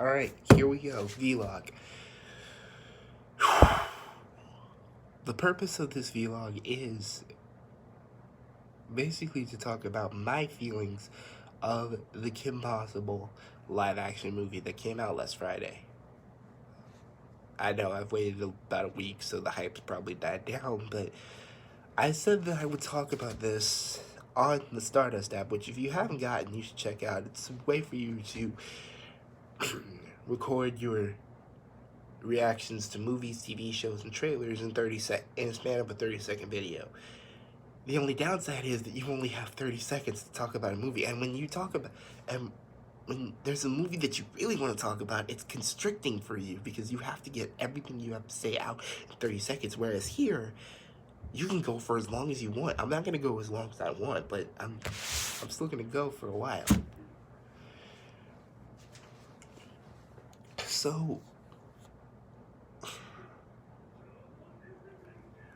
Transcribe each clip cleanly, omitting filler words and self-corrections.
Alright, here we go. Vlog. The purpose of this vlog is basically to talk about my feelings of the Kim Possible live action movie that came out last Friday. I know I've waited about a week, so the hype's probably died down, but I said that I would talk about this on the Stardust app, which if you haven't gotten, you should check out. It's a way for you to record your reactions to movies, TV shows, and trailers in in a span of a 30-second video. The only downside is that you only have 30 seconds to talk about a movie, and when there's a movie that you really want to talk about, it's constricting for you because you have to get everything you have to say out in 30 seconds, whereas here, you can go for as long as you want. I'm not going to go as long as I want, but I'm still going to go for a while. So,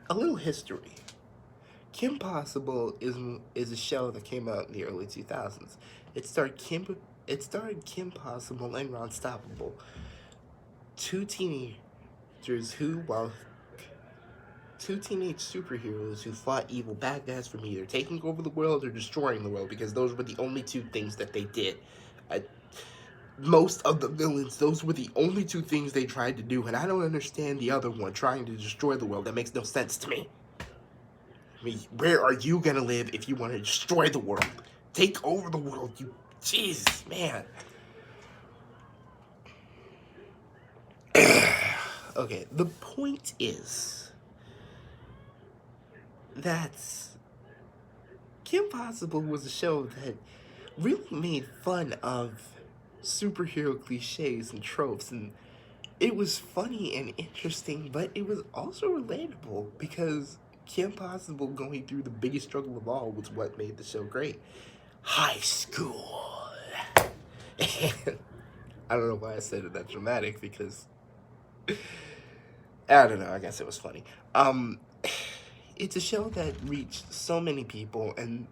a little history. Kim Possible is a show that came out in the early 2000s. It starred Kim Possible and Ron Stoppable, two teenage superheroes who fought evil bad guys from either taking over the world or destroying the world, because those were the only two things that they did. Most of the villains, those were the only two things they tried to do, and I don't understand the other one, trying to destroy the world. That makes no sense to me. I mean, where are you gonna live if you want to destroy the world? Take over the world, you... Jesus, man. Okay, the point is that Kim Possible was a show that really made fun of superhero cliches and tropes, and it was funny and interesting, but it was also relatable because Kim Possible going through the biggest struggle of all was what made the show great. High school. And I don't know why I said it that dramatic, because I don't know, I guess it was funny. It's a show that reached so many people, and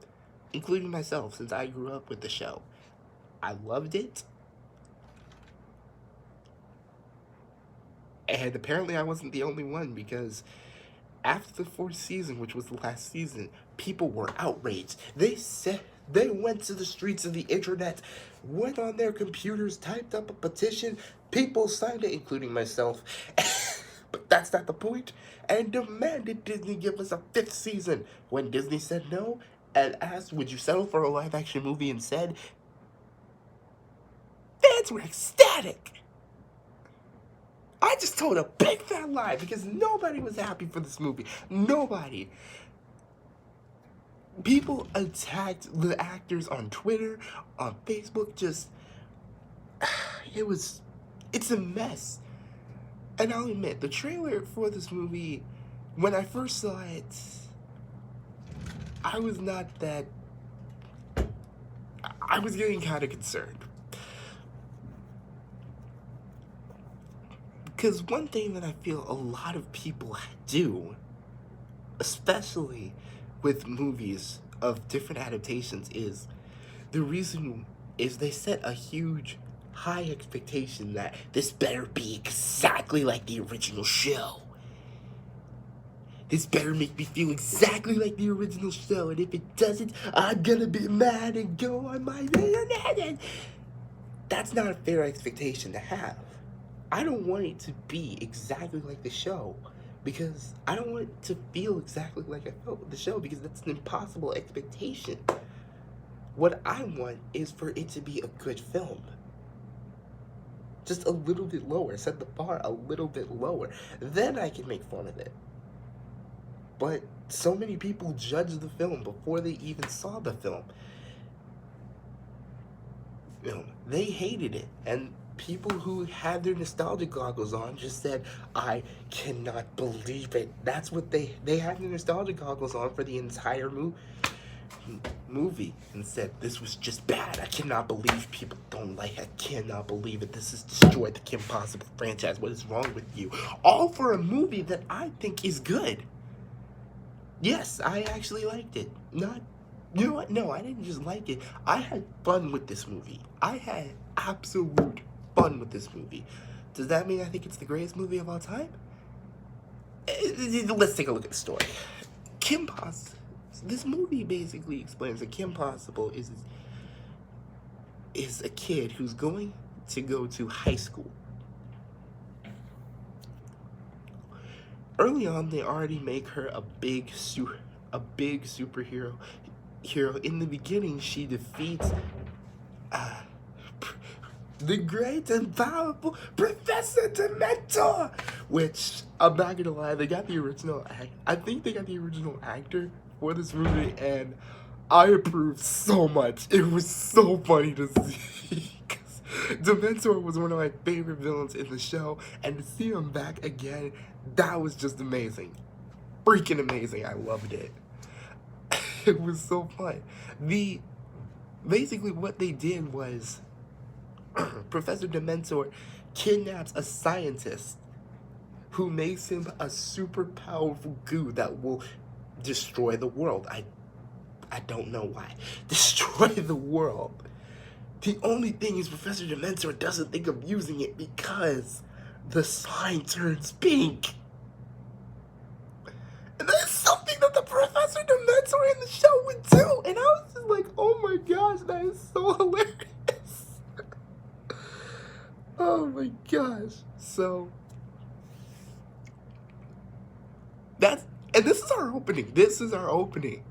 including myself, since I grew up with the show. I loved it. And apparently I wasn't the only one, because after the 4th season, which was the last season, people were outraged. They went to the streets of the internet, went on their computers, typed up a petition, people signed it, including myself, but that's not the point, and demanded Disney give us a 5th season. When Disney said no, and asked, would you settle for a live-action movie instead, fans were ecstatic. I just told a big fat lie, because nobody was happy for this movie. Nobody. People attacked the actors on Twitter, on Facebook, it's a mess. And I'll admit, the trailer for this movie, when I first saw it, I was getting kind of concerned. Because one thing that I feel a lot of people do, especially with movies of different adaptations, is they set a huge, high expectation that this better be exactly like the original show. This better make me feel exactly like the original show, and if it doesn't, I'm gonna be mad and go on my internet. And that's not a fair expectation to have. I don't want it to be exactly like the show, because I don't want it to feel exactly like I felt with the show, because that's an impossible expectation. What I want is for it to be a good film. Just a little bit lower. Set the bar a little bit lower. Then I can make fun of it. But so many people judge the film before they even saw the film. They hated it, and people who had their nostalgia goggles on just said, I cannot believe it. That's what they had their nostalgia goggles on for the entire movie, and said, this was just bad. I cannot believe people don't like it. I cannot believe it. This has destroyed the Kim Possible franchise. What is wrong with you? All for a movie that I think is good. Yes, I actually liked it. You know what? No, I didn't just like it. I had fun with this movie. I had absolute fun with this movie. Does that mean I think it's the greatest movie of all time? Let's take a look at the story. Kim Possible. This movie basically explains that Kim Possible is a kid who's going to go to high school. Early on, they already make her a big superhero. In the beginning, she defeats the great and powerful Professor Dementor, which I'm not gonna lie, they got the original I think they got the original actor for this movie, and I approved so much. It was so funny to see. Dementor was one of my favorite villains in the show, and to see him back again, that was just amazing. Freaking amazing. I loved it. It was so fun. Basically what they did was Professor Dementor kidnaps a scientist who makes him a super powerful goo that will destroy the world. I don't know why. Destroy the world. The only thing is Professor Dementor doesn't think of using it because the slime turns pink. And that's something that the Professor Dementor in the show would do. And I was just like, oh my gosh, that is so hilarious. Oh my gosh. So this is our opening. This is our opening.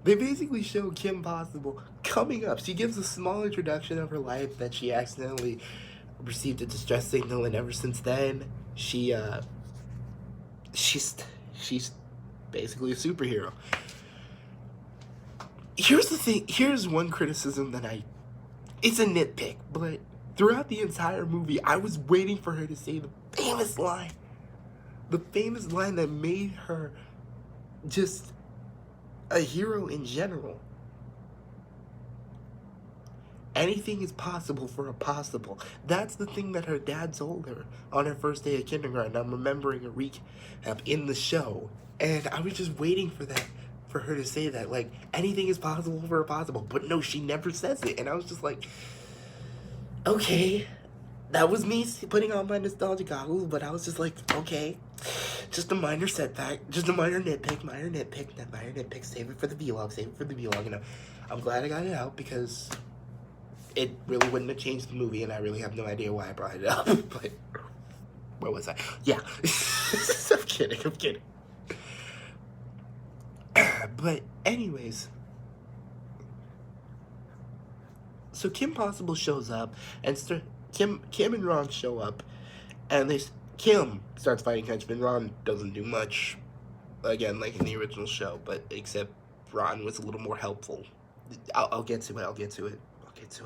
They basically show Kim Possible coming up. She gives a small introduction of her life, that she accidentally received a distress signal, and ever since then, she's basically a superhero. Here's the thing. Here's one criticism that it's a nitpick, but throughout the entire movie, I was waiting for her to say the famous line. The famous line that made her just a hero in general. Anything is possible for a possible. That's the thing that her dad told her on her first day of kindergarten. I'm remembering a recap in the show, and I was just waiting for her to say that, like, anything is possible for a possible. But no, she never says it, and I was just like, okay, that was me putting on my nostalgia goggles, but I was just like, okay, just a minor setback, just a minor nitpick, save it for the vlog, and I'm glad I got it out, because it really wouldn't have changed the movie, and I really have no idea why I brought it up, but where was I? Yeah, I'm kidding. But anyways, so Kim Possible shows up, and Kim and Ron show up, and Kim starts fighting Henchman. Ron doesn't do much, again, like in the original show, but except Ron was a little more helpful. I'll get to it. This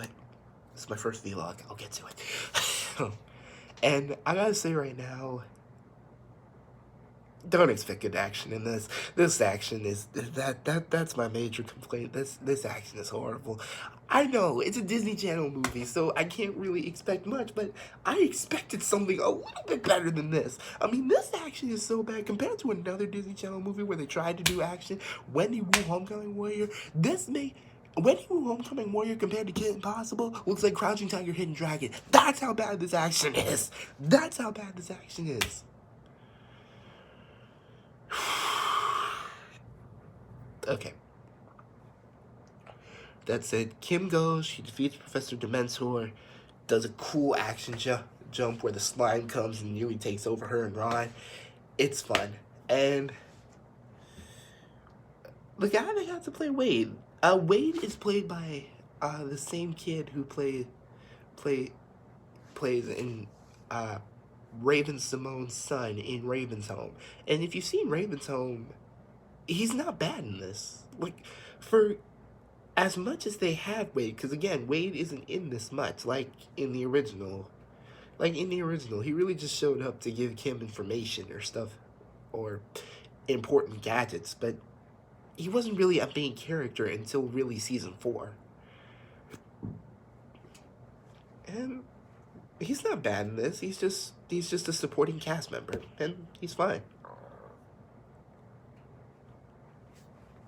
is my first vlog. I'll get to it. And I gotta say right now, don't expect good action in this. This action is that's my major complaint. This action is horrible. I know it's a Disney Channel movie, so I can't really expect much, but I expected something a little bit better than this. I mean, this action is so bad compared to another Disney Channel movie where they tried to do action. Wendy Wu Homecoming Warrior. Wendy Wu Homecoming Warrior compared to Kid Impossible looks like Crouching Tiger, Hidden Dragon. That's how bad this action is. Okay. That said, Kim goes, she defeats Professor Dementor, does a cool action jump where the slime comes and nearly takes over her and Ron. It's fun. And the guy they got to play Wade. Wade is played by the same kid who plays in Raven Simone's son in Raven's Home. And if you've seen Raven's Home, he's not bad in this. Like, for as much as they have Wade, because again, Wade isn't in this much, like in the original. He really just showed up to give Kim information or stuff, or important gadgets, but he wasn't really a main character until really season 4. And he's not bad in this. He's just a supporting cast member, and he's fine.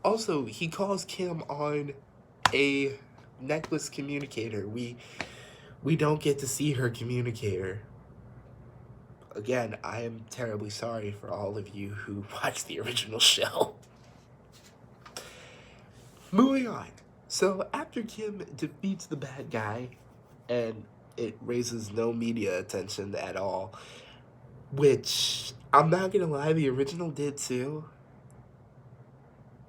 Also, he calls Kim on a necklace communicator. We don't get to see her communicator. Again, I am terribly sorry for all of you who watched the original show. Moving on. So after Kim defeats the bad guy, and it raises no media attention at all, which I'm not gonna lie, the original did too.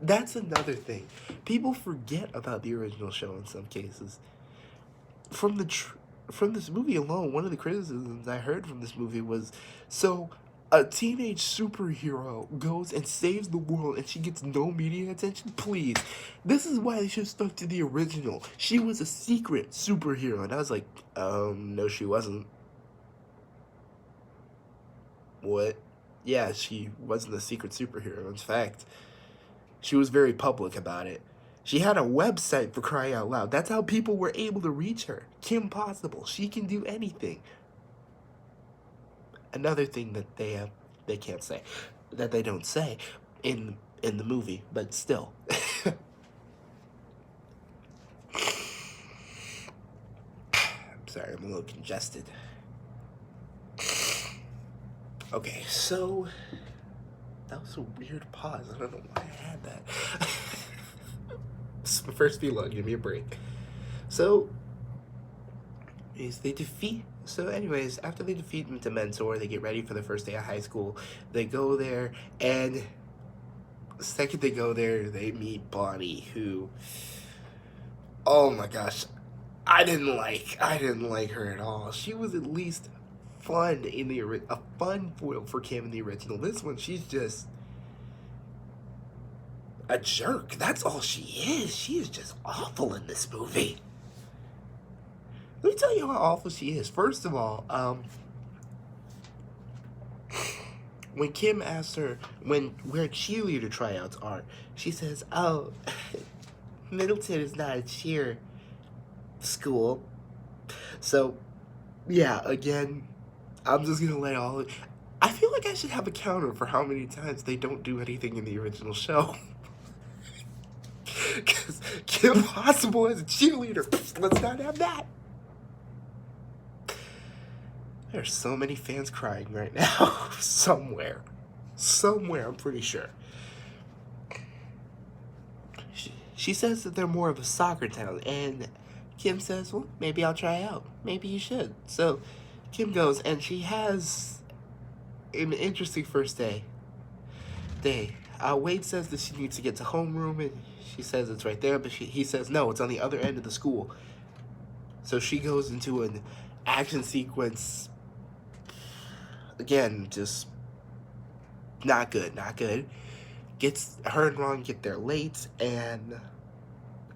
That's another thing. People forget about the original show in some cases. From from this movie alone, one of the criticisms I heard from this movie was, so a teenage superhero goes and saves the world and she gets no media attention? Please. This is why they should have stuck to the original. She was a secret superhero. And I was like, no, she wasn't. What? Yeah, she wasn't a secret superhero. In fact, she was very public about it. She had a website, for crying out loud. That's how people were able to reach her. Kim Possible. She can do anything. Another thing that they can't say, that they don't say in the movie, but still. I'm sorry, I'm a little congested. Okay, so that was a weird pause. I don't know why I had that. This is my first vlog. Give me a break. So, anyways, after they defeat the mentor, they get ready for the first day of high school. They go there, and the second they go there, they meet Bonnie, who, oh my gosh, I didn't like her at all. She was at least fun in a fun foil for Kim in the original. This one, she's just a jerk. That's all she is. She is just awful in this movie. Let me tell you how awful she is. First of all, when Kim asks her where cheerleader tryouts are, she says, "Oh, Middleton is not a cheer school." So, yeah, again, I'm just gonna lay all it. I feel like I should have a counter for how many times they don't do anything in the original show. Because Kim Possible as a cheerleader, let's not have that. There's so many fans crying right now. Somewhere, I'm pretty sure. She says that they're more of a soccer town, and Kim says, well, maybe I'll try out. Maybe you should. So Kim goes, and she has an interesting first day. Wade says that she needs to get to homeroom, and she says it's right there, but he says no, it's on the other end of the school. So she goes into an action sequence. Again, just not good. Gets her and Ron get there late, and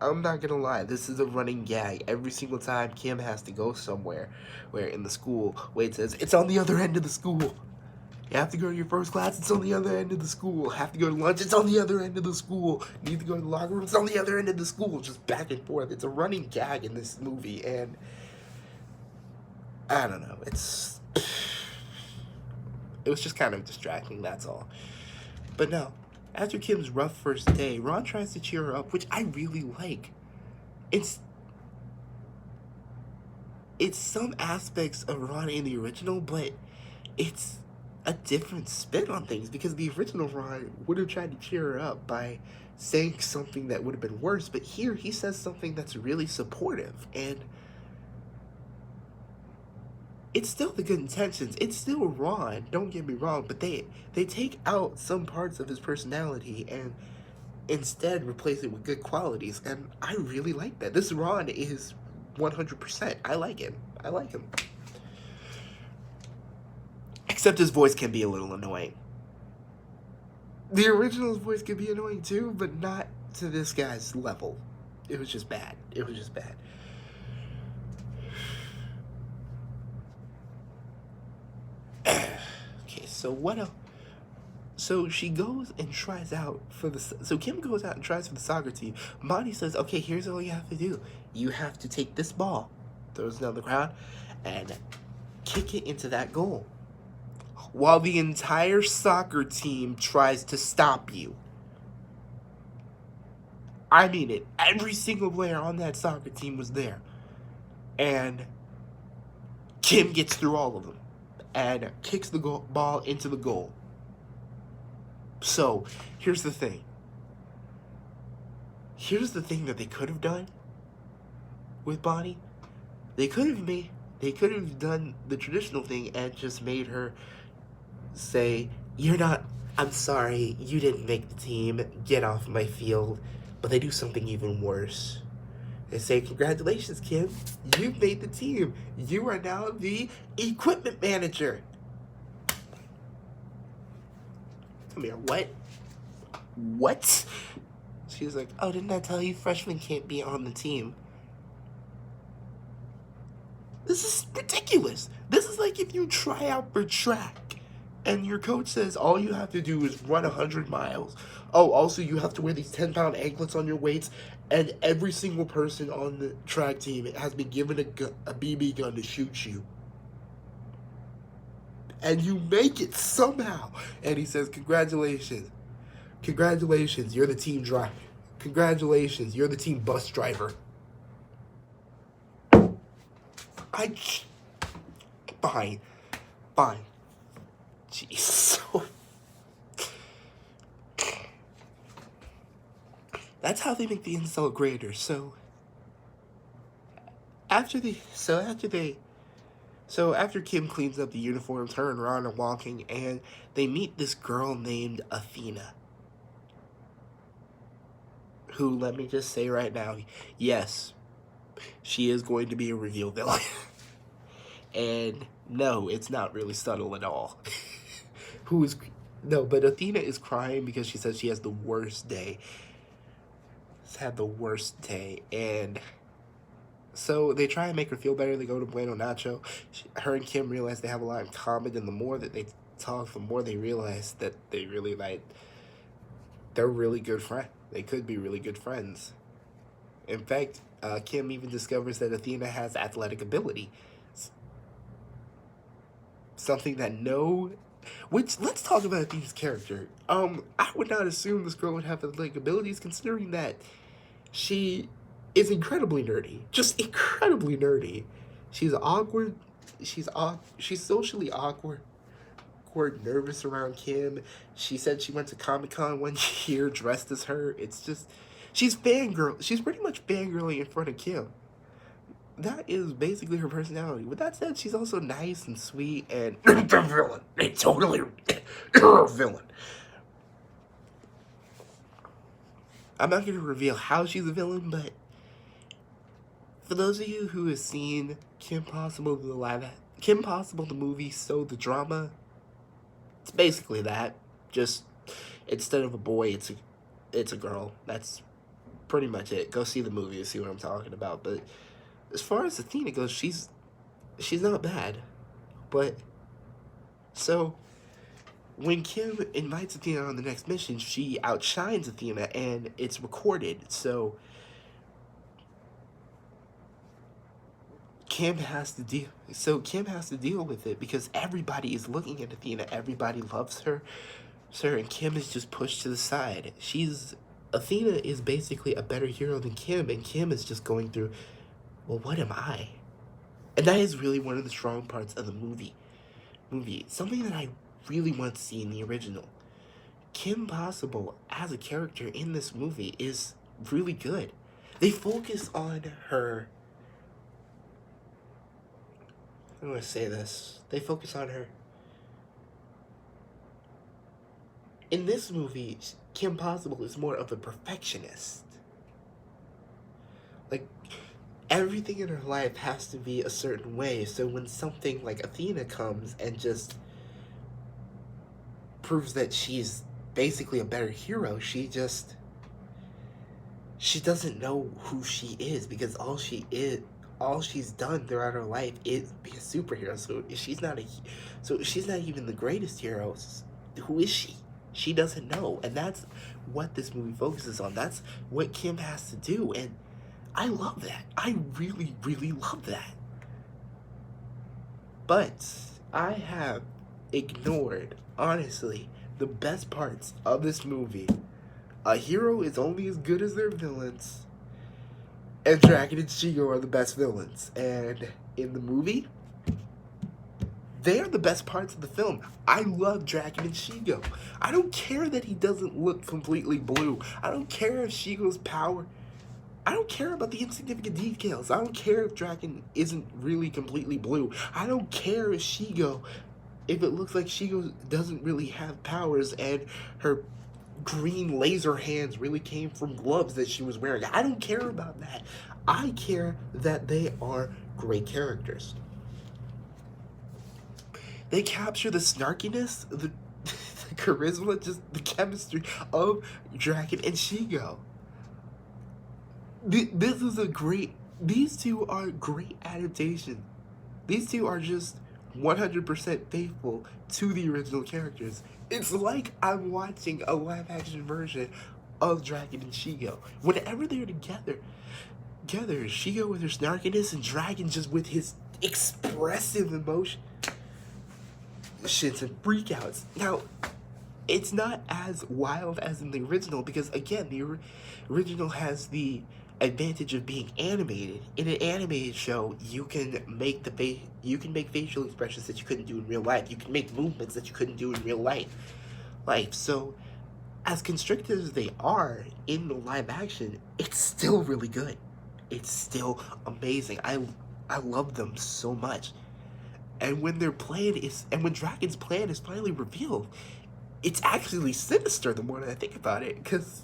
I'm not gonna lie, this is a running gag. Every single time Kim has to go somewhere, where in the school, Wade says, it's on the other end of the school. You have to go to your first class, it's on the other end of the school. Have to go to lunch, it's on the other end of the school. Need to go to the locker room, it's on the other end of the school. Just back and forth. It's a running gag in this movie, and I don't know, it was just kind of distracting, that's all. But no, after Kim's rough first day, Ron tries to cheer her up, which I really like. It's some aspects of Ron in the original, but it's a different spin on things, because the original Ron would have tried to cheer her up by saying something that would have been worse, but here he says something that's really supportive, and it's still the good intentions. It's still Ron, don't get me wrong, but they take out some parts of his personality and instead replace it with good qualities, and I really like that. This Ron is 100%. I like him. Except his voice can be a little annoying. The original's voice can be annoying too, but not to this guy's level. It was just bad. Okay, so what else? So she goes and tries out so Kim goes out and tries for the soccer team. Bonnie says, okay, here's all you have to do. You have to take this ball, throws it on the ground, and kick it into that goal, while the entire soccer team tries to stop you. I mean it. Every single player on that soccer team was there. And Kim gets through all of them and kicks the ball into the goal. So, here's the thing. Here's the thing that they could have done with Bonnie. They could have done the traditional thing and just made her say, I'm sorry, you didn't make the team, get off my field. But they do something even worse. They say, congratulations, Kim, you've made the team. You are now the equipment manager. Come here, what? What? She's like, oh, didn't I tell you freshmen can't be on the team? This is ridiculous. This is like if you try out for track and your coach says all you have to do is run 100 miles. Oh, also you have to wear these 10-pound anklets on your weights, and every single person on the track team has been given a BB gun to shoot you. And you make it somehow. And he says, congratulations. Congratulations, you're the team driver. Congratulations, you're the team bus driver. Fine. Jeez. That's how they make the insult greater. So after Kim cleans up the uniforms, her and Ron are walking, and they meet this girl named Athena, who, let me just say right now, yes, she is going to be a reveal villain. And no, it's not really subtle at all. But Athena is crying because she says she has the worst day. She's had the worst day, and so they try and make her feel better. They go to Bueno Nacho. Her and Kim realize they have a lot in common, and the more that they talk, the more they realize that they're really good friends. They could be really good friends. In fact, Kim even discovers that Athena has athletic ability. Something that let's talk about Athena's character. I would not assume this girl would have athletic abilities, considering that she is incredibly nerdy. Just incredibly nerdy. She's awkward. She's socially awkward, nervous around Kim. She said she went to Comic-Con one year dressed as her. It's just, she's pretty much fangirling in front of Kim. That is basically her personality. With that said, she's also nice and sweet and the villain. Totally a villain. I'm not going to reveal how she's a villain, but for those of you who have seen Kim Possible the movie, So the Drama, it's basically that. Just instead of a boy, it's a girl. That's pretty much it. Go see the movie to see what I'm talking about. But as far as Athena goes, she's not bad. But so when Kim invites Athena on the next mission, she outshines Athena, and it's recorded. So Kim has to deal with it because everybody is looking at Athena. Everybody loves her, and Kim is just pushed to the side. Athena is basically a better hero than Kim, and Kim is just going through, well, what am I? And that is really one of the strong parts of the movie. Something that I really want to see in the original. Kim Possible as a character in this movie is really good. They focus on her. I'm going to say this. They focus on her. In this movie, Kim Possible is more of a perfectionist. Like, everything in her life has to be a certain way. So when something like Athena comes and just proves that she's basically a better hero, she doesn't know who she is, because all she's done throughout her life is be a superhero. So she's not even the greatest hero. Who is she? She doesn't know. And that's what this movie focuses on. That's what Kim has to do. And I love that. I really, really love that. But I have ignored, honestly, the best parts of this movie. A hero is only as good as their villains, and Dragon and Shigo are the best villains. And in the movie, They're the best parts of the film. I love Draken and Shigo. I don't care that he doesn't look completely blue. I don't care if Shigo's power. I don't care about the insignificant details. I don't care if Draken isn't really completely blue. I don't care if Shigo, if it looks like Shigo doesn't really have powers and her green laser hands really came from gloves that she was wearing. I don't care about that. I care that they are great characters. They capture the snarkiness, the charisma, just the chemistry of Draken and Shigo. This is a great. These two are great adaptations. These two are just 100% faithful to the original characters. It's like I'm watching a live action version of Draken and Shigo. Whenever they're together, Shigo with her snarkiness and Draken just with his expressive emotion, shits and freakouts. Now, it's not as wild as in the original because again, the original has the advantage of being animated. In an animated show, you can make facial expressions that you couldn't do in real life. You can make movements that you couldn't do in real life. So as constricted as they are in the live action, it's still really good. It's still amazing. I love them so much. And when when Draken's plan is finally revealed, it's actually sinister the more that I think about it, because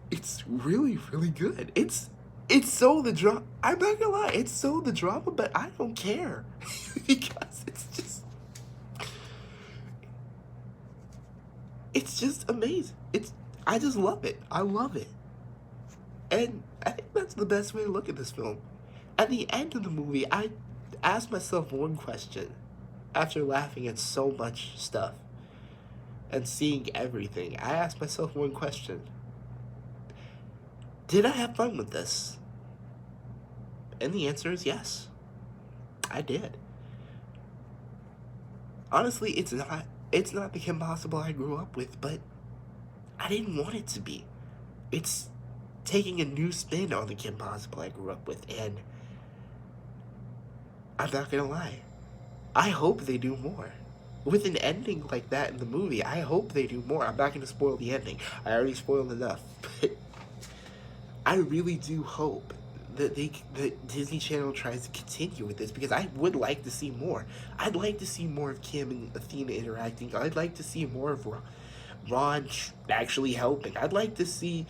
it's really, really good. It's so the drama. I'm not gonna lie, it's so the drama, but I don't care because it's just amazing. I just love it. I love it, and I think that's the best way to look at this film. At the end of the movie, I asked myself one question after laughing at so much stuff and seeing everything. I asked myself one question. Did I have fun with this? And the answer is yes. I did. Honestly, it's not the Kim Possible I grew up with, but I didn't want it to be. It's taking a new spin on the Kim Possible I grew up with, and I'm not gonna lie, I hope they do more. With an ending like that in the movie, I hope they do more. I'm not gonna spoil the ending. I already spoiled enough, but I really do hope that Disney Channel tries to continue with this, because I would like to see more. I'd like to see more of Kim and Athena interacting. I'd like to see more of Ron actually helping. I'd like to see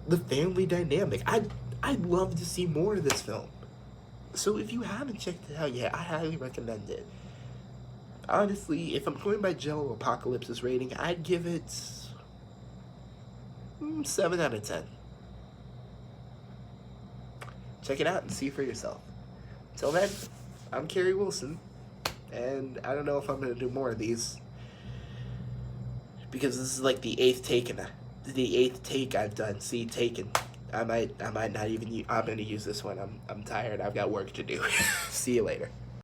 the family dynamic. I'd love to see more of this film. So if you haven't checked it out yet, I highly recommend it. Honestly, if I'm going by Jello Apocalypse's rating, I'd give it 7 out of 10. Check it out and see for yourself. Till then, I'm Kerry Wilson, and I don't know if I'm going to do more of these, because this is like the 8th take I've done. See, taken. I might not even. I'm going to use this one. I'm tired. I've got work to do. See you later.